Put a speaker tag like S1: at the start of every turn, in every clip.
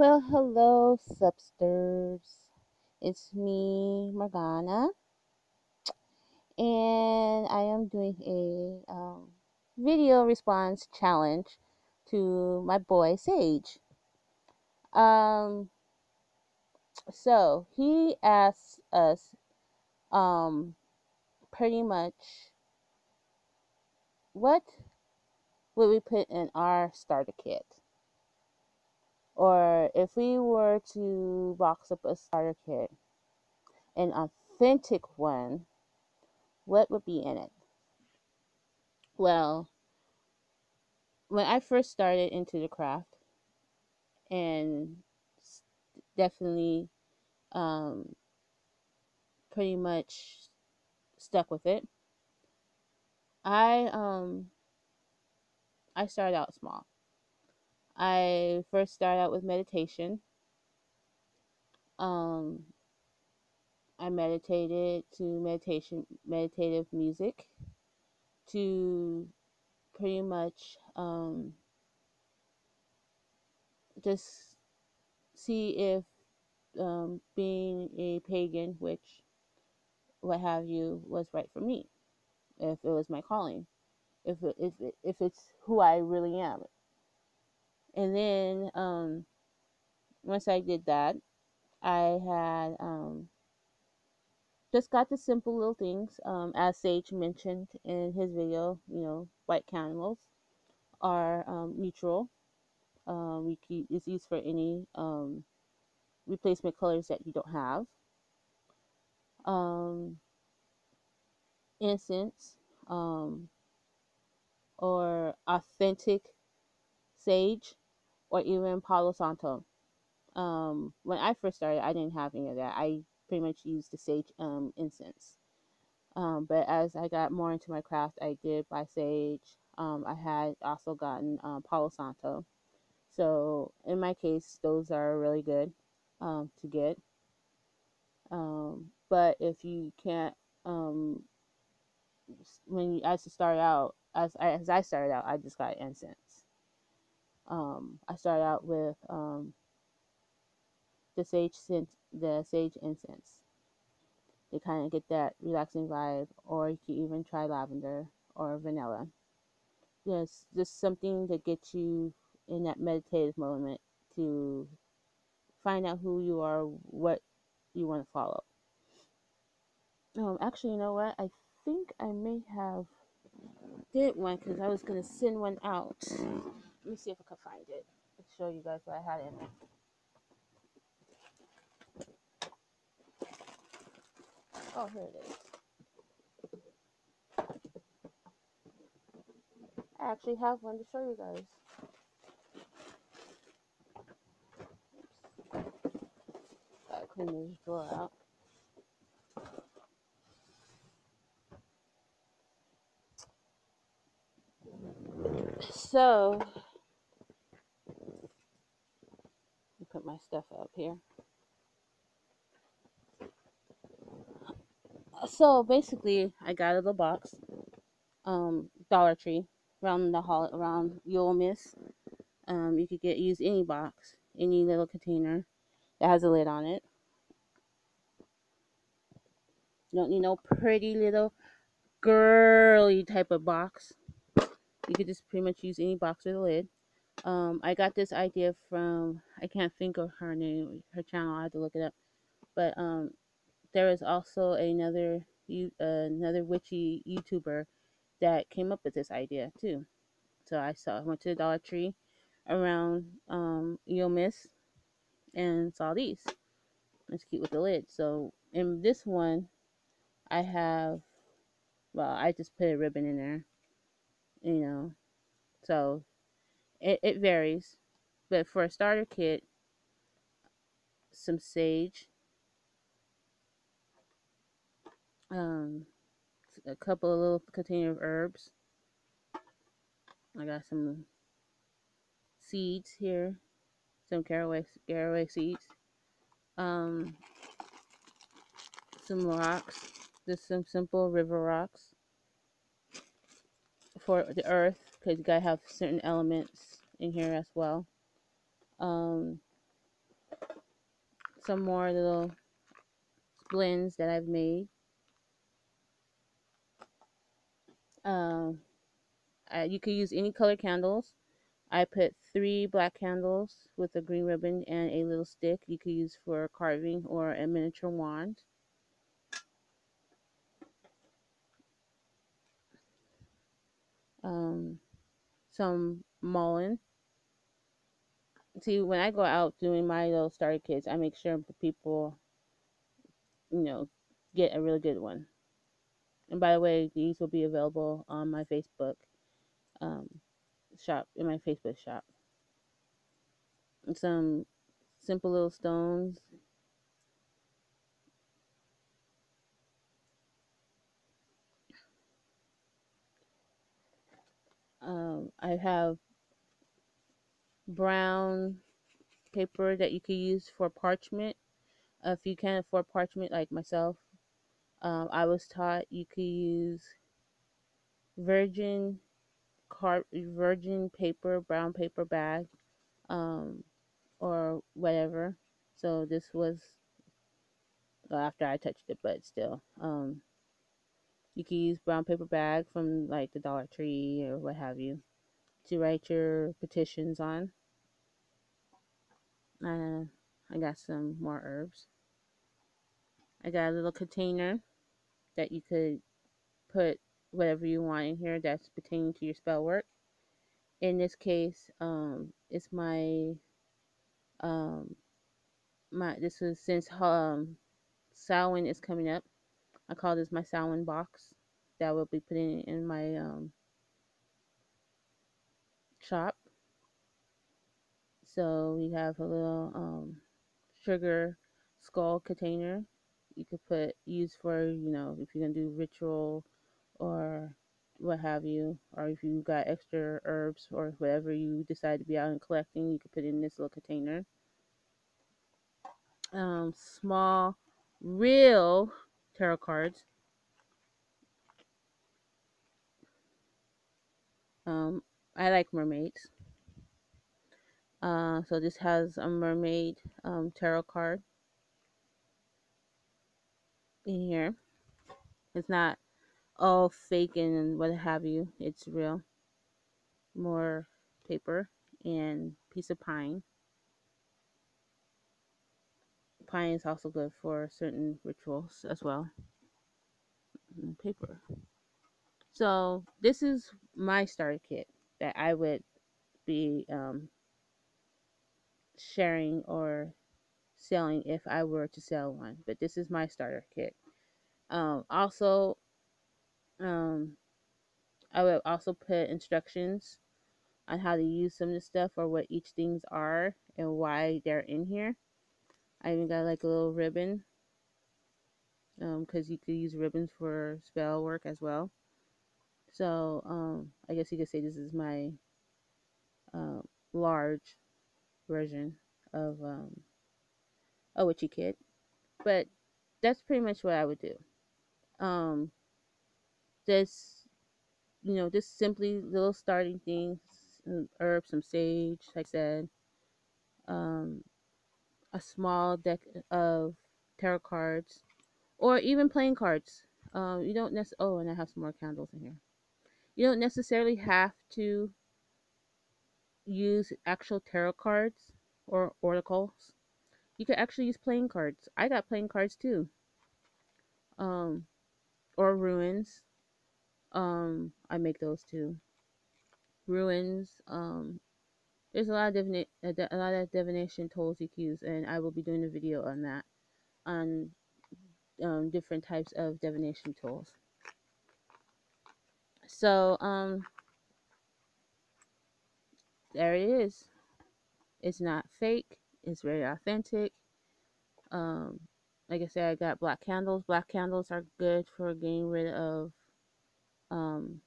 S1: Well, hello, Substers. It's me, Morgana, and I am doing a video response challenge to my boy Sage. Um, so he asked us um, pretty much what would we put in our starter kit, or if we were to box up a starter kit, an authentic one, what would be in it? Well, when I first started into the craft and definitely um, pretty much stuck with it, I I started out small. I first started out with meditation. Um, I meditated to meditative music to pretty much just see if being a pagan, which what have you, was right for me, if it was my calling, if it's who I really am. And then once I did that, I had just got the simple little things. As Sage mentioned in his video, white candles are neutral. It's used for any replacement colors that you don't have. Um, Incense, um, or authentic sage, or even Palo Santo. When I first started, I didn't have any of that. I pretty much used the sage incense. But as I got more into my craft, I did buy sage. I had also gotten Palo Santo. So in my case, those are really good to get. But if you can't, um, when you as to start out, as I started out, I just got incense. I started out with the sage incense to kind of get that relaxing vibe, or you can even try lavender or vanilla. Yes, just something to get you in that meditative moment to find out who you are, what you want to follow. Actually, you know what? I think I may have did one because I was gonna send one out. Let me see if I can find it. I'll show you guys what I had in it. Oh, here it is. I actually have one to show you guys. Gotta clean this drawer out. So, let me put my stuff up here. So basically, I got a little box, Dollar Tree, around You'll Miss. You could use any box, any little container that has a lid on it. You don't need no pretty little girly type of box. You could just pretty much use any box with a lid. I got this idea from, I can't think of her name, her channel. I have to look it up. But there is also another witchy YouTuber that came up with this idea too. So I went to the Dollar Tree around You'll Miss and saw these. It's cute with the lid. So in this one, I have, well, I just put a ribbon in there, you know. So it varies. But for a starter kit, some sage, um, a couple of little container of herbs. I got some seeds here, some caraway seeds. Um, some rocks, just some simple river rocks for the earth, because you gotta have certain elements in here as well. Um, some more little blends that I've made. Um, you could use any color candles. I put 3 black candles with a green ribbon and a little stick you could use for carving or a miniature wand. Um, some mullein. See, when I go out doing my little starter kits, I make sure the people, you know, get a really good one. And by the way, these will be available on my Facebook um, shop, in my Facebook shop. And some simple little stones. I have brown paper that you can use for parchment. If you can't afford parchment like myself, I was taught you could use virgin virgin paper, brown paper bag, um, or whatever. So this was, well, after I touched it, but still, you can use brown paper bag from like the Dollar Tree or what have you to write your petitions on. Uh, I got some more herbs. I got a little container that you could put whatever you want in here that's pertaining to your spell work. In this case, it's um my this was since Samhain is coming up. I call this my Samhain box that I will be putting in my shop. So we have a little sugar skull container you could put use for, if you're gonna do ritual or what have you, or if you got extra herbs or whatever you decide to be out and collecting, you could put it in this little container. Small, real tarot cards. Um, I like mermaids. So this has a mermaid tarot card in here. It's not all fake and what have you. It's real. More paper and piece of pine. Pine is also good for certain rituals as well. And paper. So this is my starter kit that I would be sharing or selling if I were to sell one. But this is my starter kit. Also, um, I would also put instructions on how to use some of the stuff or what each things are and why they're in here. I even got like a little ribbon because you could use ribbons for spell work as well. So I guess you could say this is my uh, large version of a witchy kit. But that's pretty much what I would do. Um, this, just simply little starting things, some herbs, some sage, like I said, um, a small deck of tarot cards, or even playing cards. You don't necessarily. Oh, and I have some more candles in here. You don't necessarily have to use actual tarot cards or oracles. You could actually use playing cards. I got playing cards too. Um, or ruins. I make those too. Ruins. There's a lot of a lot of divination tools you can use, and I will be doing a video on that, on different types of divination tools. So there it is. It's not fake. It's very authentic. Um, like I said, I got black candles. Black candles are good for getting rid of. Um,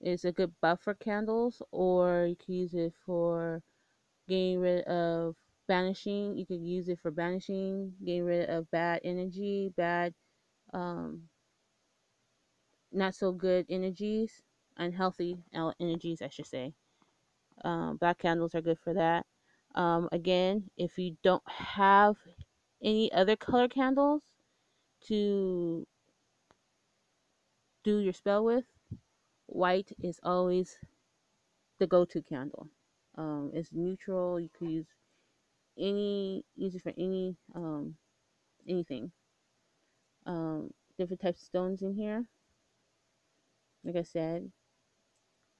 S1: it's a good buffer candles, or you can use it for getting rid of banishing. You could use it for banishing, getting rid of bad energy, bad, um, not so good energies, unhealthy energies, I should say. Black candles are good for that. Again, if you don't have any other color candles to do your spell with, white is always the go-to candle. It's neutral. You could use it for anything. Different types of stones in here. Like I said,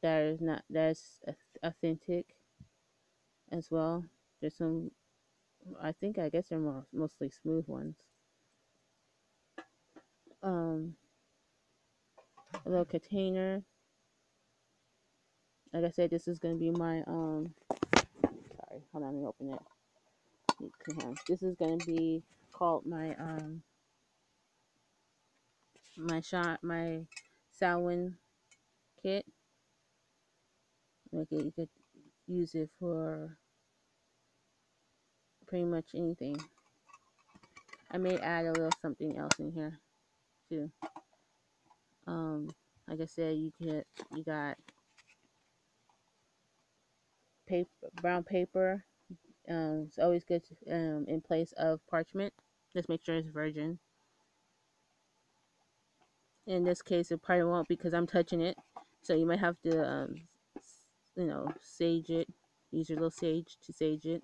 S1: that's authentic as well. There's some, I guess they're mostly smooth ones. Um, a little container. Like I said, this is gonna be my Sorry, hold on, let me open it. This is gonna be called my Samhain kit. Like you could use it for pretty much anything. I may add a little something else in here too. Um, like I said, you got paper, brown paper. It's always good in place of parchment. Just make sure it's virgin. In this case, it probably won't because I'm touching it, so you might have to, sage it. Use your little sage to sage it.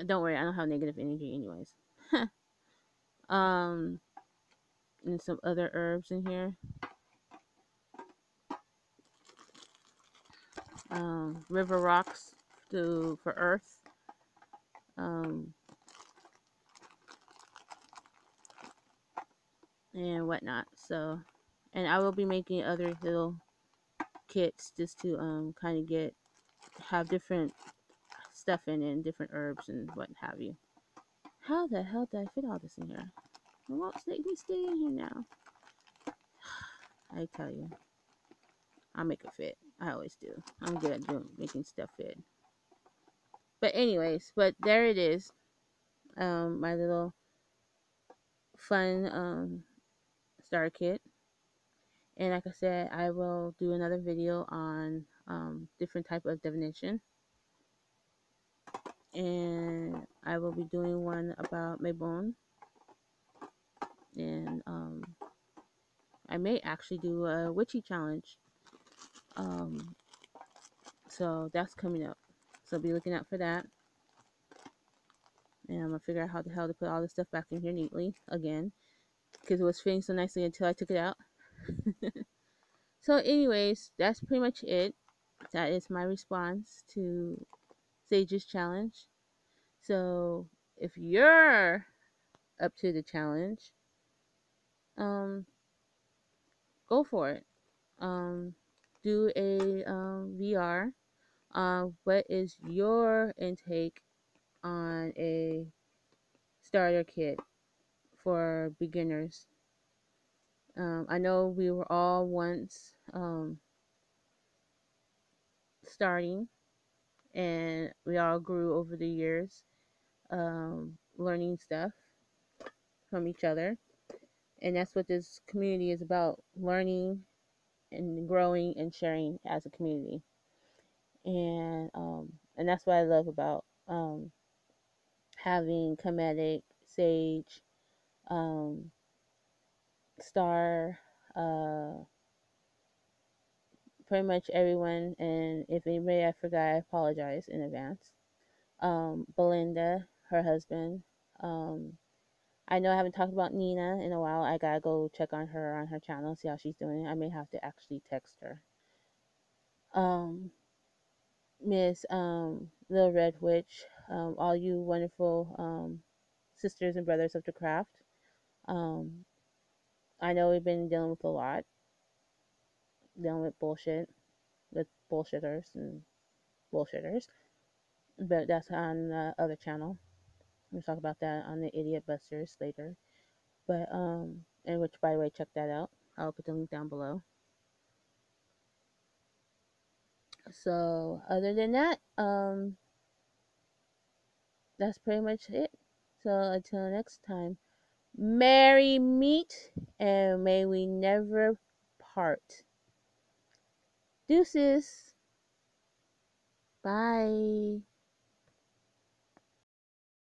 S1: Don't worry, I don't have negative energy, anyways. um, and some other herbs in here. River rocks for earth. Um, and whatnot. So, and I will be making other little kits just to kind of have different stuff in it and different herbs and what have you. How the hell did I fit all this in here? It won't make me stay in here now. I tell you, I'll make it fit. I always do. I'm good at making stuff fit. But anyways, there it is. My little fun starter kit. And like I said, I will do another video on different type of divination. And I will be doing one about Mabon. And I may actually do a witchy challenge. So that's coming up. So be looking out for that. And I'm gonna figure out how the hell to put all this stuff back in here neatly again, because it was fitting so nicely until I took it out. So anyways, that's pretty much it. That is my response to Sage's challenge. So if you're up to the challenge, go for it. Do a VR. What is your intake on a starter kit for beginners? I know we were all once starting, and we all grew over the years, learning stuff from each other. And that's what this community is about: learning and growing and sharing as a community. And that's what I love about having Comedic, Sage, um, Star, pretty much everyone. And if anybody I forgot, I apologize in advance. Belinda, her husband. I know I haven't talked about Nina in a while. I gotta go check on her channel, see how she's doing. I may have to actually text her. Miss Little Red Witch, all you wonderful sisters and brothers of the craft. Um, I know we've been dealing with a lot, dealing with bullshitters and bullshitters, but that's on the other channel. We'll talk about that on the Idiot Busters later. But and which, by the way, check that out. I'll put the link down below. So other than that, that's pretty much it. So until next time, merry meet, and may we never part. Deuces. Bye.